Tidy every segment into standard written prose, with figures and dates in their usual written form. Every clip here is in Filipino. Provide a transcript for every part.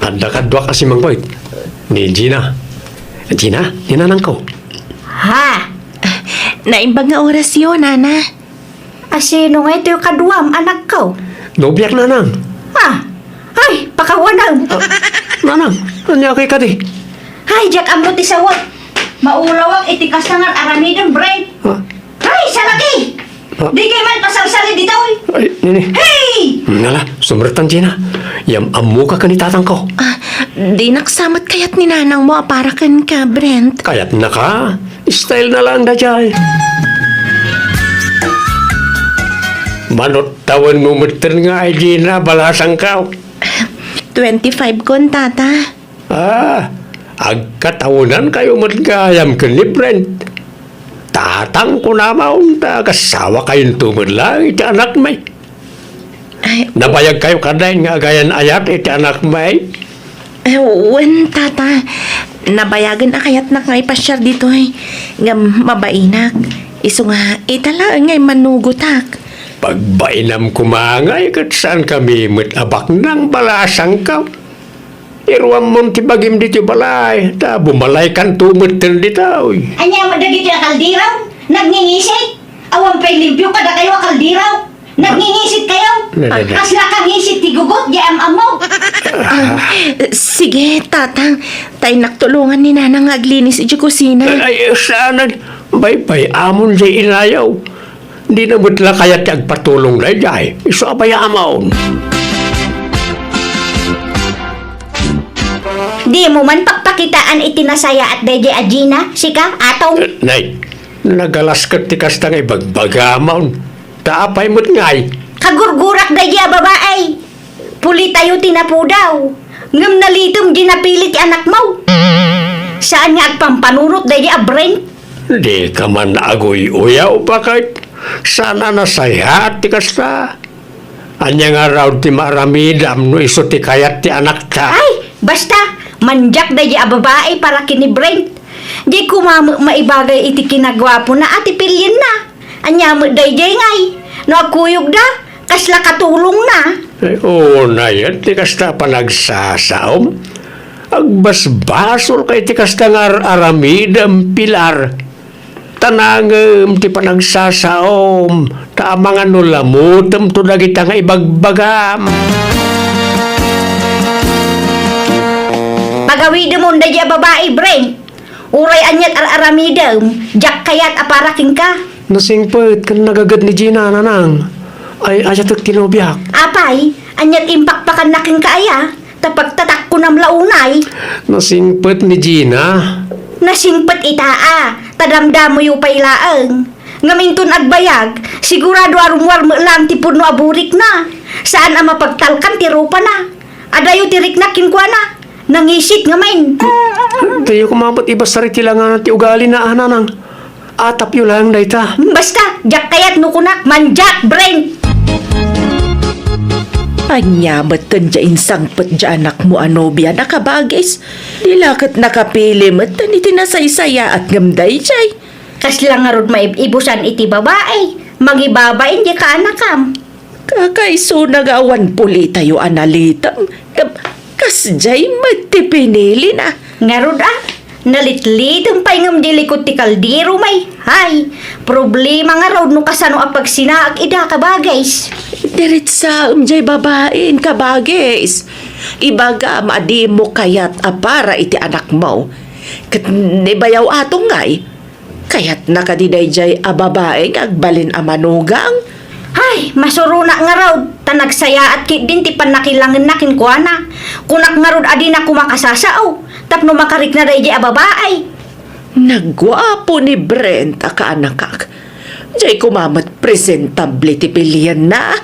Handa ka dwa kasi Mang Boy. Ni Gina. Gina, ninanang ko. Ha? Naimbang nga oras yun, Nana. Asino nga ito yung kaduam, anak ko? Nobiyak nanang. Ha? Ay, pakawanag. Nanang, anya kay ka di? Ay, Jack, ang buti sa wak. Maulawang itikas na nga aramidang brain. Ha? Ay, salaki! Ha? Di kayo man pasarsali dito, eh. Ay, nini. Hey! Nala, sumratan Gina. Yam amu ka kanitatang ko. Di naksamat kayat ni Nanang mo aparakan ka, Brent. Kaya't na ka. Style na lang da jay. Manot tawan mo mutin nga ay Gina, balasang ka. 25 kon, tata. Agkatawanan kayo magkayam ka ni Brent. Tatang ko na maong kasawa kayong tumod lang, iti anak may. Ay, Nabayag kayo kadain nga gayan ayat, iti anak may. wen, tata. Nabayagan akayat na ngay pasyar dito, eh. Nga mabainak. Iso nga, itala ngay manugutak. Pagbainam kumangay, kat saan kami abak ng balasang ka. Iruam mo ti bagim dito balay, ta bumalay kan tumod tin dito. Anya mo dagiti akaldiraw? Nagningisit? Awang pa'y limpyo kada kayo akaldiraw? Nagningisit kayo? Nada. Kasla kang ngisit ti gugot, di am-amaw. Sige, tatang. Tay naktulungan ni Nanang aglinis iti kusina. Ay, saan bay amon di inayaw. Di na mutla kaya ti agpatulong na jay. Iso abay amaon. Di mo man pagpakitaan itinasaya at deje Agina, sika, atong. Nay, nagalas ka ti kastang ibagbagamaon. Taapay mo't ngay. Kagurgurak deje a babae. Puli tayo tinapudaw. Ngam nalitom ginapilit ti anak mo. Saan nga agpampanunot deje a brain? Di ka man agoy uyaw bakit? Sana nasaya at ti kasta. Anya nga raw ti maramidam no iso ti kayat ti anak ta. Ay, basta, manjak deje a babae para kini brain. Di ko maibagay iti kinagwapo na ati pilyin na. Anya mo deje ngay. No agkuyog da, kasla katulong na. Ay, oo na yan, ti kasta pa nagsasaom. Agbasbasol kay ti kasta nga aramidam pilar. Tanangem ti pa nagsasaom. Tamangan no lamutem to dagita nga ibagbagam. Pagawid mo deje a babae brain. Uray anyat aramidam, jak kayat aparaking ka. Nasingpet kan nagagad ni Gina nanang. Ay ayat at tinobyak. Apay, anyat impakpakan na king kaaya, tapag tatak ko ng launay, Nasingpet ni Gina. nasingpat itaa, tadamdamo yu pailaang. Ngamintun agbayag, sigurado arumwar mo lang ti puno aburik na. Saan ang mapagtalkan ti rupa na? Adayo tirik na kinkwa na. Nangisit ngamin. Tayo kumabot iba sa ritilangan ti ugali na nanang. Atap yu lang dayta. Basta, jak kayat nukunak, manjak brain. Anyamat kan dyan sangpet dyan anak mo anobya nakabagis. Dilakot nakapili mo tani tinasaysaya at ngamday jay. Kaslang nga rod maibusan iti babae. Magibabain di ka anakam. Kakaiso nagawan puli tayo analitam. Kas jay matipinili na. Nga rod nalitlit ang paingam dilikot ti kaldero may. Hay, problema nga rod no kasano apag sinaag ida ka bagays. Diretsa jay babain kabagis. Ibaga maadi mo kayat apara iti anak mo. Kat nibayaw atong ngay. Kaya't nakadiday jay a babae agbalin a manugang. Hay, masuruna nga raw. Tanagsaya at kit din ti panakilangin na kinkwana. Kunak nga rod adi na kumakasasao. Tapno makarik na day a babae. Nagwapo ni Brent a kaanakak. Jay kumamat presentable ti pilihan na.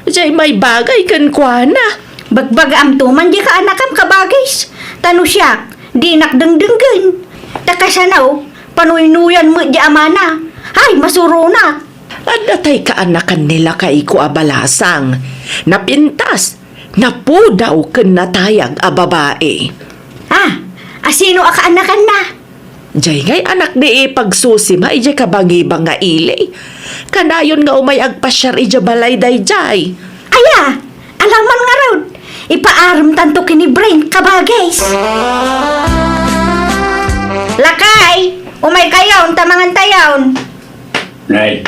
Jay may bagay kan kwa na. Bagbaga am tuman di ka anakam kabagis. Tano siya, di nakdengdenggen. Takasanaw, panuynuyan mo di amana. Hay, masuruna. At natay kaanakan nila kay ko abalasang. Napintas, napudaw ken natayag a babae. Asino akaanakan na? Jay ngay anak di pagsusi ma ijay kabangibang nga ili. Kanayon nga umay agpasyar ija balay day jay. Aya, alaman nga raw. ipaaram tanto kini Brent kabagis. Lakay, umay kayon, tamangan tayon. Nay,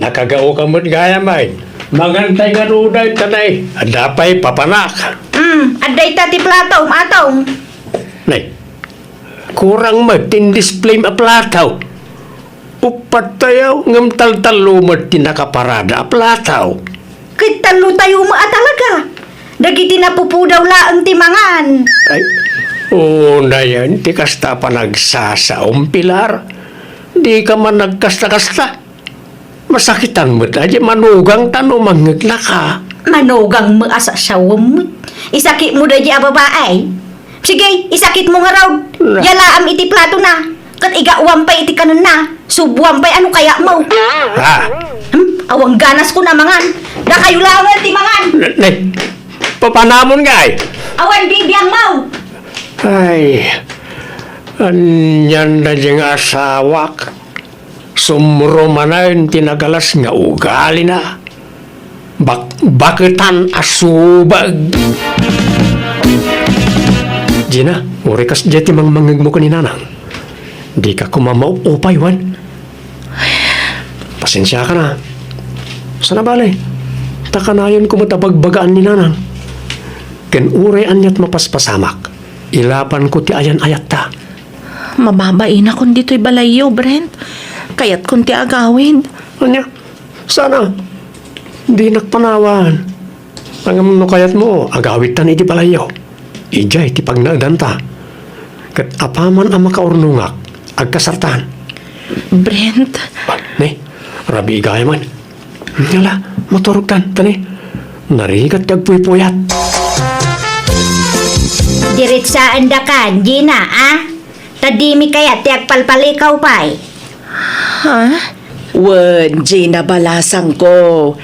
nakagao ka mo't gaya, may. Magantay nga ruday tanay. Adapay papanak. Aday tati plato, atong. Nay, kurang magtin-display aplataw. Upat tayo, ngam tal-talo tinakaparada aplataw. Kita lo tayo talaga. Dagiti napupudaw laang timangan. Ay, na yan, ti kasta pa nagsasaong pilar. Di ka man nagkasta-kasta. Masakitan mo tayo, manugang tanong mangagla ka. Manugang mo asasawam mo. Isakit mo da di babae. Sige, isakit mo nga raw. Yalaam iti plato na. Kat igawam pa iti kanan na. Subuam pa ano kaya mo. Ha? Awang ganas ko na mangan. Da kayo langan ti mangan. Nay, papanamon nga ay. Awan bibiyang mo. Ay, anyan na diyang asawak. Sumro manayon tinagalas nga ugali na. Bakitan asubag. Gina, uri kas jeti mang mangig mo kaninanang. Di ka kumamaw upay, Wan. Pasensya ka na. Sana bale, takanayon ko matabagbagaan ni nanang. Ken uri anyat mapaspasamak. Ilapan ko ti ayan-ayat ta. Mamabain akong dito'y balayo, Brent. Kaya't kung ti agawin. Anya, sana. Di nakpanawan. Ang kayat mo, agawit tan iti balayaw. Ijay ti pagnagdanta. Kat apaman ang makaurnungak, agkasartan. Brent, Ne, rabi igaya man. Yala, motorog tan, tani. Narigat kagpuy-puyat. Diritsaan da kan, Gina, ah? Tadimi kaya tiyak palpalikaw pa'y. ha? Wen, Gina balasang ko.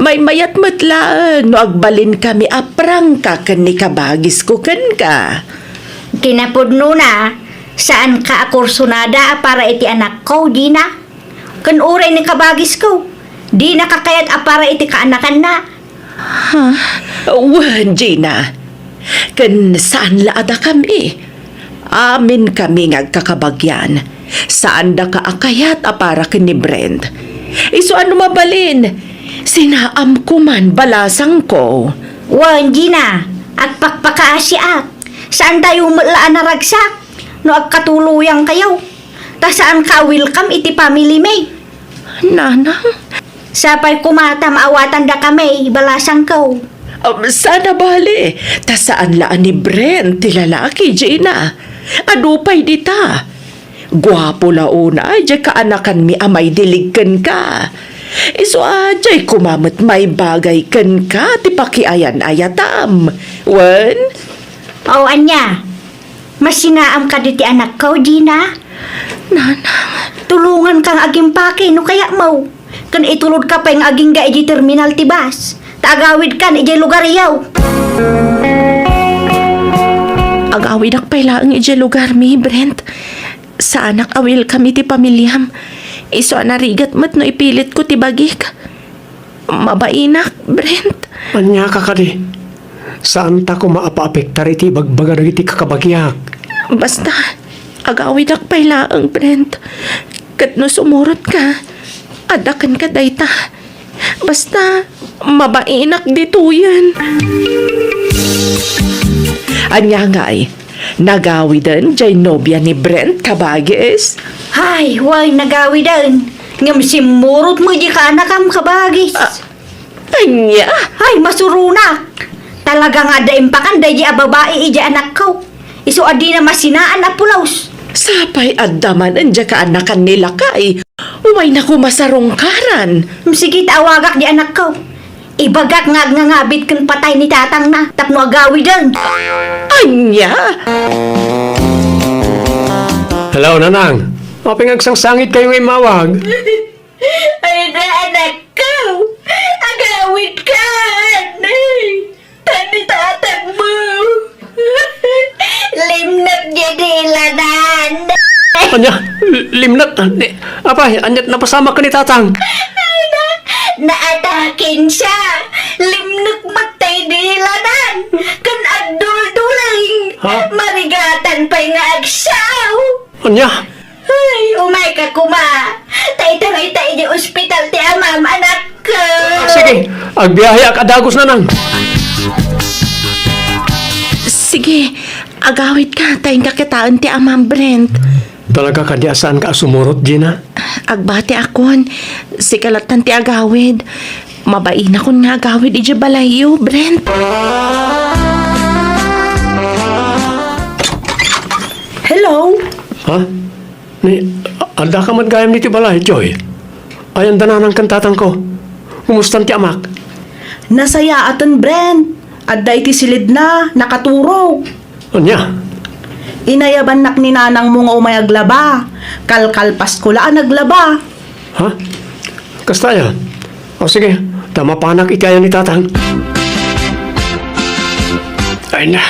May mayat matlaan no agbalin kami aprang ka ken ni kabagis ko ken ka. Kinapudno na, saan ka akursunada para iti anak ko, Gina? Kan uray ni kabagis ko. Di nakakayat para iti kaanakan na. Wen, Gina. Ken saan laada kami? Amin kami ngagkakabagyan. Saan da ka akayat para ken ni Brent? Iso ano mabalin? Sinaam ko man balasang ko. Wan, Gina, agpakpakaasyaak. Saan tayo malaan na ragsak? No agkatuluyang kayo. Ta saan ka welcome iti family may? Nanang? Sapay kumata maawatan da kami, balasang ko. Sana bale. Ta saan laan ni Brent ti lalaki, Gina? Adupay dita. Gwapo launa, jay kaanakan mi amay diligken ka. Iso ajay kumamot may bagay ken ka, ti pakiayan ayatam. Wen? O anya, masinaam ka diti anak ko, Gina? Nanang, Tulungan kang aging pake, no kaya mo. Kan itulod ka pa yung aging ga iji terminal tibas. Tagawid kan iji lugar yaw. agawid ak pala ang ije lugar mi, Brent. Sa anak awil kami ti pamilyam. Iso narigat mat no ipilit ko ti bagik. Mabainak, Brent. Anya ka kadi. Saan ta ko maapaapektar iti bagbaga iti kakabagyak? Basta, agawid ak pala ang Brent. Kat no sumurot ka, adakan ka dayta. Basta, mabainak dito yan. Anya nga ay, nagawidan jay nobya ni Brent kabagis. Hay, way nagawidan. Ngam simurot mo di ka anakam kabagis. Anya? Hay, masurunak. Talaga nga daim pa kan dahi babae iji anak ko. Iso adi na masinaan na pulaws. Sapay addaman anja ka anakan nila kay. Umay na kumasarongkaran. Sige, tawagak di anak ko. Ibagak ngabit kan patay ni tatang na. Tapno agawidan. Anya? Hello, Nanang. Mapingagsang-sangit kayong imawag. Ay na anak ko. Agawid ka. Tani tatang mo. Limnat niya nilanan. Anya, limnat. Apay, anyat napasama ka ni Tatang. Naatakin siya. Limnat matay nilanan. Ha? Marigatan pa'y nga agsaw. Anya? Ay, umay ka kuma. Tay-tangay tayo di ospital ti amam, anak ko. Sige, agbiyahe ak adagos na nang. Sige, agawit ka. Tayong kakitaan ti Amang Brent. Talaga ka di asaan ka sumurot, Gina? Agbati akon. Si kalatan ti agawid. Mabain akon nga agawid iji balayo, Brent. Hello? Ha? Ni, anda ka man gayam niti balay, Joy. Ayan dananang kantatang ko. Kumustan ti amak? Nasaya aton Brent. Adday ti silid na, nakaturog. Anya? Inayaban nak ni nanang mo nga umayag laba. Kalkalpas ko laan naglaba. Ha? Kasta yan? O sige, tama panak ikayan ni tatang. Ay na,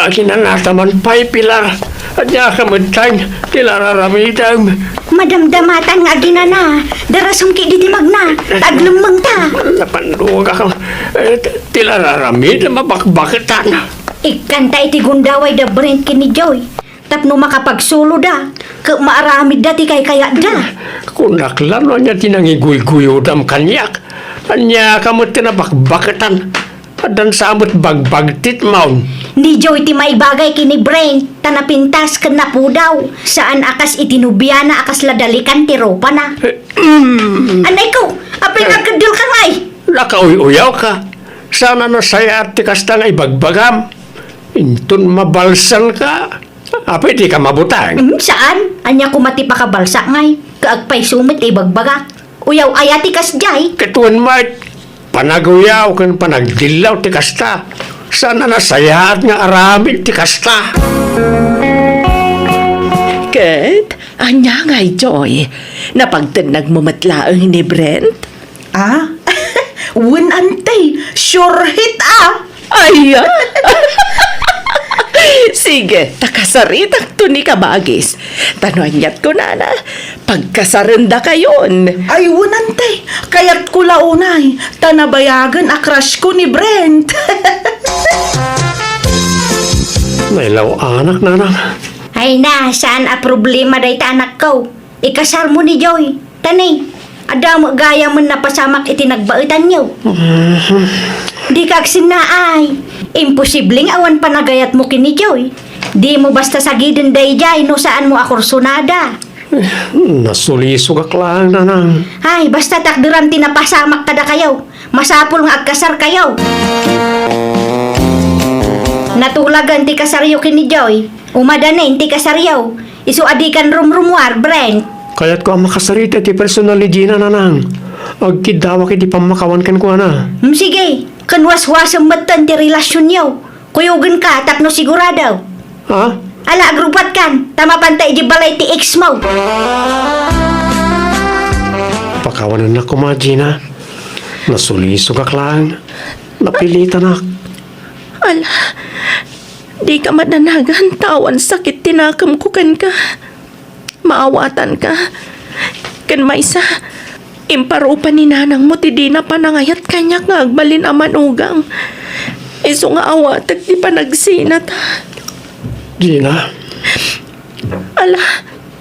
kinanataman pa'y pilar. At niya kamantang, tilararamitan. Madamdamatan nga ginana. Darasong ki di magna. Taglumang ta. Napanduog ako. Tilararamin na mabakbakitan. Ikanta iti gundaway da Brent kini Joy. Tapno makapagsulo da. Ka maaramid dati kay kaya da. Kunaklano niya tinangiguy-guyudam kanyak. Anya kamot tinabakbakitan. Adan samot bagbagtit maun. Ni Joy ti maibagay kini Brent. Tanapintas ken napudaw. Saan akas itinubiana akas ladalikan ti ropa na. Anay ko, apay nagkadil ka ngay. Nakauy-uyaw ka. Sana nasaya at tikas na nga ibagbagam. Intun mabalsan ka. Apay di ka mabutang. Saan? Anya ko mati pa kabalsa ngay. Kaagpay sumit ibagbaga. Uyaw ayati kas jay. Katuan mat. Panaguyaw kan panagdilaw ti kasta. Sana nasayaat nga aramid ti kasta. Kat, anya ngay, Joy. Napagtanag mo matlaang ni Brent? Ah? Win antay, sure hit ah! Ay, sige, takasaritak to ni Kabagis. Tanonyat ko na pagkasarenda kayon. Ay, win antay, kaya't ko launay, tanabayagan a crush ko ni Brent. Nailaw anak nanang. Ay na, saan a problema day ta anak ko? Ikasal mo ni Joy. Tanay, ada mo gaya mo na pasamak iti nagbaitan niyo. Di kag sinaay. Imposibleng awan panagayat mo kini Joy. Di mo basta sagidin day jay no saan mo akursunada. Nasulisog ak lang nanang. Ay, basta takdiran tinapasamak kada kayo. Masapul nga agkasar kayo. Natulagan ti kasaryo kini Joy. Umadanin ti kasaryo. Isu adikan rumrumwar, Brent. Kaya't ko ang makasarita ti personal ni Gina nanang. Agkidawa kiti pamakawan kan ko na. Sige, kanwas-wasang matan ti relasyon niyo. Kuyugan ka, tapno sigurado. Ha? Ala, agrupat kan. Tama pantay di balay ti ex mo. Pakawanan na ko mga Gina. Nasulisog ak lang. Napilitan ak. Ala, di ka mananagan, tawan sakit tinakam ko kan ka. Maawatan ka. Kan maysa, imparupan ni nanang mo ti di na panangayat kanyak nga agbalin aman ugang. Iso nga awatag di pa nagsinat. Gina, Ala,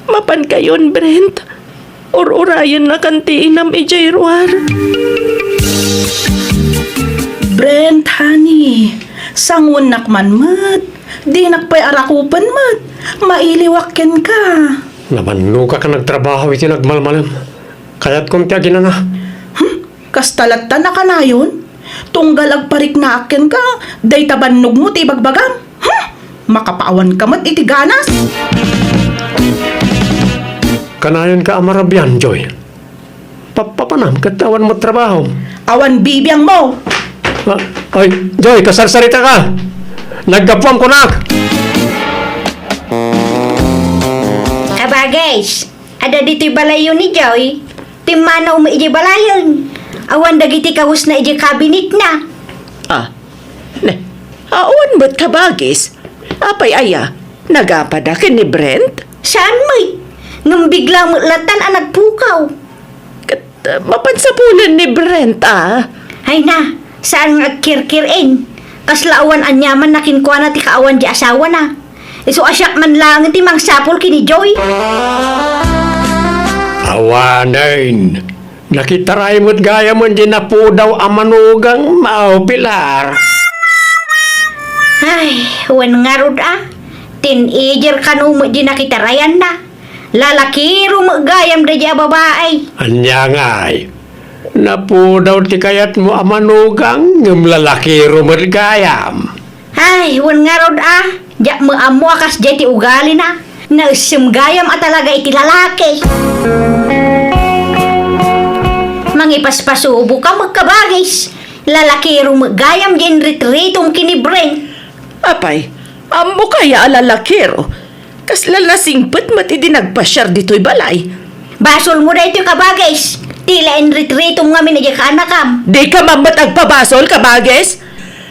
mapan kayon, Brent. Urayan na kanti inam ijayruar. Brent, honey, sangun nakman mat. Di nakpay arakupan mat. Mailiwakin ka. nabanlo ka nagtrabaho iti nagmalmalam. Kaya't kung tiyagin na. Kastalatan na ka na yun. Tunggal agparik na akin ka. Day tabannog mo ti bagbagam. Makapaawan ka mat iti ganas. Kanayon ka amarabyan, Joy. Papanam, katawan mo trabaho. Awan bibiyang mo. Ay, Joy, kasarsarita ka. Naggapuan ko na. Kabagays, ada dito'y balayon ni Joy. Timana iji balayon. Awan dagiti kawus na iji kabinet na. Awan ba't kabagis? Apay aya, nagapadakin ni Brent? Saan mo'y? Nung bigla mo latan ang nagpukaw. Mapansapunan ni Brent, Ay na, saan nga kirkirin? Kaslaawan anyaman na kinkwa na ti kaawan di asawa na. Iso asyak man lang ti mang sapol kini Joy. Awanin. Nakitaray mo't gaya mo di na po daw amanugang mao Pilar. Ay, wan nga rod ah. Teenager ka no mo di nakitarayan na. Lalaki rumagayam da di babae. Anya nga'y. Na po daw ti kayat mo amanugang ng lalaki rumargayam. Ay, wan nga rod ah. Diyak mo amo akas di ti ugali na. Nausim gayam at talaga iti lalaki. Mangipaspasubo ka magkabagis. Lalaki rumagayam di retritong kinibreng. Apay, amo kaya alalakero. Kasla nasingpet mati di nagpasyar dito'y balay. Basol mo na ito kabagis. Tila en retritong nga minadya ka anakam. Di ka mamatag pabasol, kabages?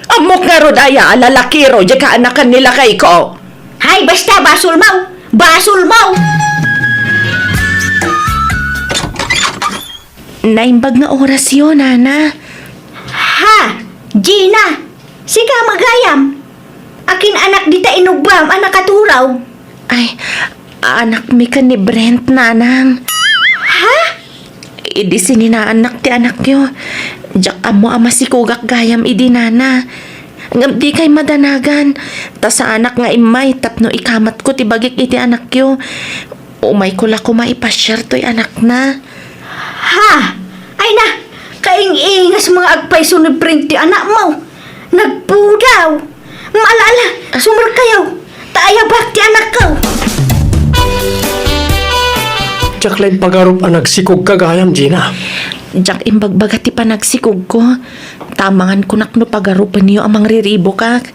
Amok nga ro daya, alalakero, di ka anakan nila kay ko. Hay, basta basol mau. Basol mau. Naimbag nga oras yun, Nana. Ha, Gina. Sika magayam. Akin anak dita inugbam, anak katuraw. Ay, anak mi ka ni Brent, Nanang. Ha? Idi sininaanak ti anak yo. Diyak amo ama si kugak gayam idi nana. Ngam di kay madanagan. Ta sa anak nga imay tapno ikamat ko ti bagik iti anak yo. Umay ko la ko maipasyar to'y anak na. Ha? Ay na, kaing-ingas mga agpay sunod print ti anak mo. Nagpudaw. Maalala, sumur kayo. Taayabak ti anak ko. Tsak lain pagarup ang nagsikog kagayam, Gina. Diyak imbagbaga ti panagsikog ko. Tamangan ko nakno pagarupan niyo amang riribo kak.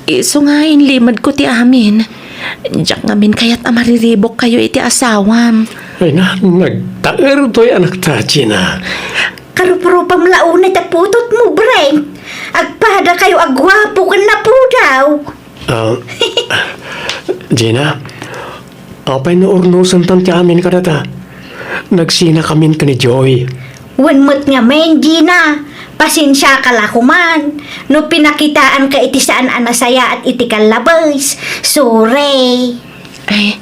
Iso nga inlimad ko ti amin. Diyak ngamin kayat amariribok kayo iti asawam. Ay na, nagtaer to'y anak ta, Gina. Karupurupam launay taputot mo, Brent. Agpada kayo agwapo ka na po daw. Gina, apay na urnusan tanti amin ka data. Nagsina kamin ka ni Joy. Wanmot nga men, Gina. Pasensya ka lakuman. No pinakitaan ka iti saan anasaya at iti kalabas. Sorry. Ay,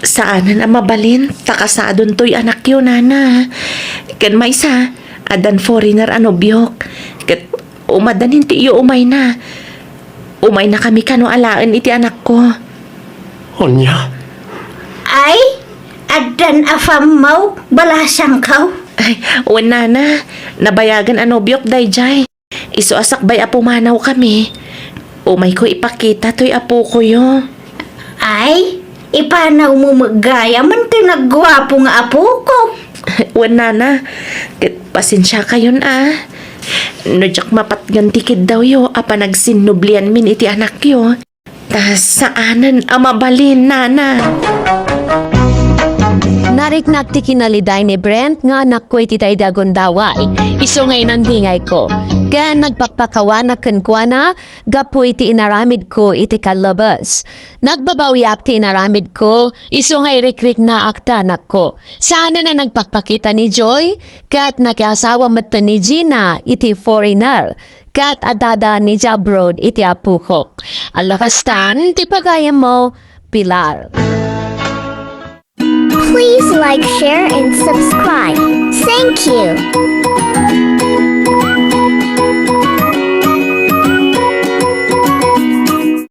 saan na mabalin? Takasadon to'y anak yun, nana. Kan may sa, adan foreigner ano biyok. Kat umadanin ti iyo umay na. Umay na kami kano alaan iti anak ko. Onya, Ay, adan afam mau, balasang kau. Ay, wala na. Nabayagan ano biyok dayjay. Iso asak bay apo manaw kami. Umay ko ipakita to'y apo ko yo. Ay, ipanaw mo magaya man tinagwapo nga apo ko. Wala na. Kat pasensya kayon ah. Nojak mapatgan tikid daw yo. Apa nagsinublian min iti anak yo. Tas saanan amabalin, nana. Nariknak ti kinaliday ni Brent nga anak ko iti tay dagon daway. Iso ngay nandingay ko. Kaya nagpapakawanak kwa na, gapo iti inaramid ko iti kalabas. Nagbabawiap ti inaramid ko, iso ngay rikrik na akta anak ko. Sana na nagpakpakita ni Joy, kat nakiasawa mata ni Gina iti foreigner. Kat adada ni Jabrod iti apukok. Alakastan, ti pagaya mo, Pilar. Please like, share, and subscribe. Thank you.